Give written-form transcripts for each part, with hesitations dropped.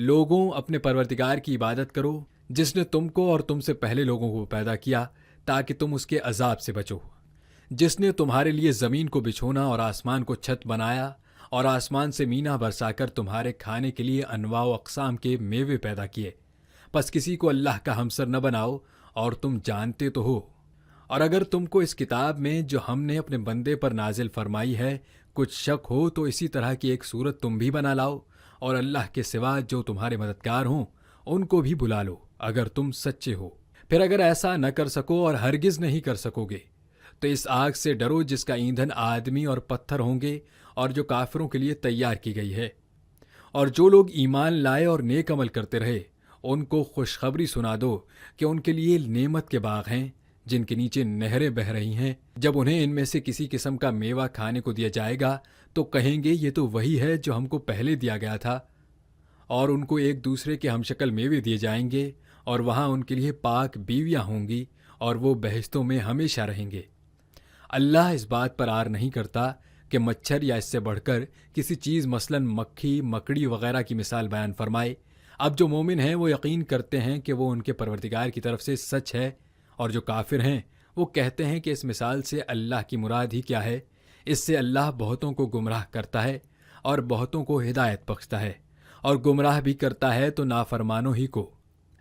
لوگوں اپنے پروردگار کی عبادت کرو جس نے تم کو اور تم سے پہلے لوگوں کو پیدا کیا تاکہ تم اس کے عذاب سے بچو، جس نے تمہارے لیے زمین کو بچھونا اور آسمان کو چھت بنایا اور آسمان سے مینا برسا کر تمہارے کھانے کے لیے انواع و اقسام کے میوے پیدا کیے، پس کسی کو اللہ کا ہمسر نہ بناؤ اور تم جانتے تو ہو۔ اور اگر تم کو اس کتاب میں جو ہم نے اپنے بندے پر نازل فرمائی ہے کچھ شک ہو تو اسی طرح کی ایک صورت تم بھی بنا لاؤ، اور اللہ کے سوا جو تمہارے مددگار ہوں ان کو بھی بلا لو اگر تم سچے ہو۔ پھر اگر ایسا نہ کر سکو اور ہرگز نہیں کر سکو گے تو اس آگ سے ڈرو جس کا ایندھن آدمی اور پتھر ہوں گے اور جو کافروں کے لیے تیار کی گئی ہے۔ اور جو لوگ ایمان لائے اور نیک عمل کرتے رہے ان کو خوشخبری سنا دو کہ ان کے لیے نعمت کے باغ ہیں جن کے نیچے نہریں بہہ رہی ہیں، جب انہیں ان میں سے کسی قسم کا میوہ کھانے کو دیا جائے گا تو کہیں گے یہ تو وہی ہے جو ہم کو پہلے دیا گیا تھا، اور ان کو ایک دوسرے کے ہم شکل میوے دیے جائیں گے اور وہاں ان کے لیے پاک بیویاں ہوں گی اور وہ بہشتوں میں ہمیشہ رہیں گے۔ اللہ اس بات پر عار نہیں کرتا کہ مچھر یا اس سے بڑھ کر کسی چیز مثلاً مکھی، مکڑی وغیرہ کی مثال بیان فرمائے۔ اب جو مومن ہیں وہ یقین کرتے ہیں کہ وہ ان کے پروردگار کی طرف سے سچ ہے، اور جو کافر ہیں وہ کہتے ہیں کہ اس مثال سے اللہ کی مراد ہی کیا ہے۔ اس سے اللہ بہتوں کو گمراہ کرتا ہے اور بہتوں کو ہدایت بخشتا ہے، اور گمراہ بھی کرتا ہے تو نافرمانوں ہی کو،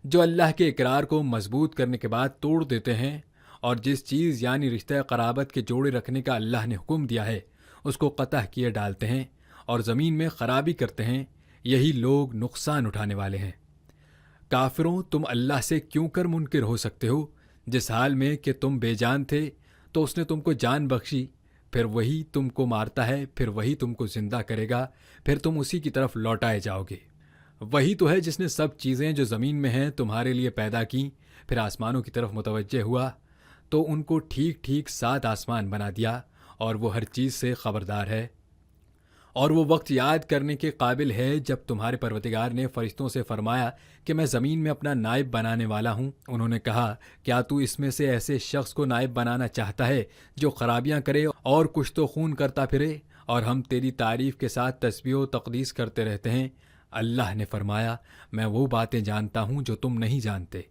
جو اللہ کے اقرار کو مضبوط کرنے کے بعد توڑ دیتے ہیں، اور جس چیز یعنی رشتہ قرابت کے جوڑے رکھنے کا اللہ نے حکم دیا ہے اس کو قطع کیے ڈالتے ہیں اور زمین میں خرابی کرتے ہیں، یہی لوگ نقصان اٹھانے والے ہیں۔ کافروں، تم اللہ سے کیوں کر منکر ہو سکتے ہو؟ جس حال میں کہ تم بے جان تھے تو اس نے تم کو جان بخشی، پھر وہی تم کو مارتا ہے، پھر وہی تم کو زندہ کرے گا، پھر تم اسی کی طرف لوٹائے جاؤ گے۔ وہی تو ہے جس نے سب چیزیں جو زمین میں ہیں تمہارے لیے پیدا کیں، پھر آسمانوں کی طرف متوجہ ہوا تو ان کو ٹھیک ٹھیک 7 آسمان بنا دیا، اور وہ ہر چیز سے خبردار ہے۔ اور وہ وقت یاد کرنے کے قابل ہے جب تمہارے پروردگار نے فرشتوں سے فرمایا کہ میں زمین میں اپنا نائب بنانے والا ہوں۔ انہوں نے کہا کیا تو اس میں سے ایسے شخص کو نائب بنانا چاہتا ہے جو خرابیاں کرے اور کشت و خون کرتا پھرے، اور ہم تیری تعریف کے ساتھ تسبیح و تقدیس کرتے رہتے ہیں؟ اللہ نے فرمایا میں وہ باتیں جانتا ہوں جو تم نہیں جانتے۔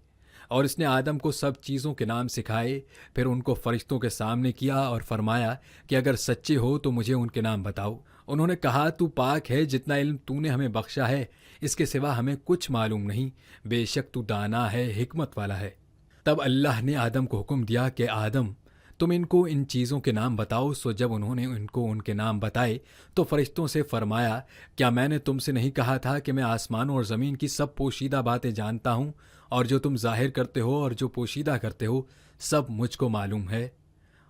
اور اس نے آدم کو سب چیزوں کے نام سکھائے، پھر ان کو فرشتوں کے سامنے کیا اور فرمایا کہ اگر سچے ہو تو مجھے ان کے نام بتاؤ۔ انہوں نے کہا تو پاک ہے، جتنا علم تو نے ہمیں بخشا ہے اس کے سوا ہمیں کچھ معلوم نہیں، بے شک تو دانا ہے، حکمت والا ہے۔ تب اللہ نے آدم کو حکم دیا کہ آدم تم ان کو ان چیزوں کے نام بتاؤ۔ سو جب انہوں نے ان کو ان کے نام بتائے تو فرشتوں سے فرمایا کیا میں نے تم سے نہیں کہا تھا کہ میں آسمانوں اور زمین کی سب پوشیدہ باتیں جانتا ہوں، اور جو تم ظاہر کرتے ہو اور جو پوشیدہ کرتے ہو سب مجھ کو معلوم ہے۔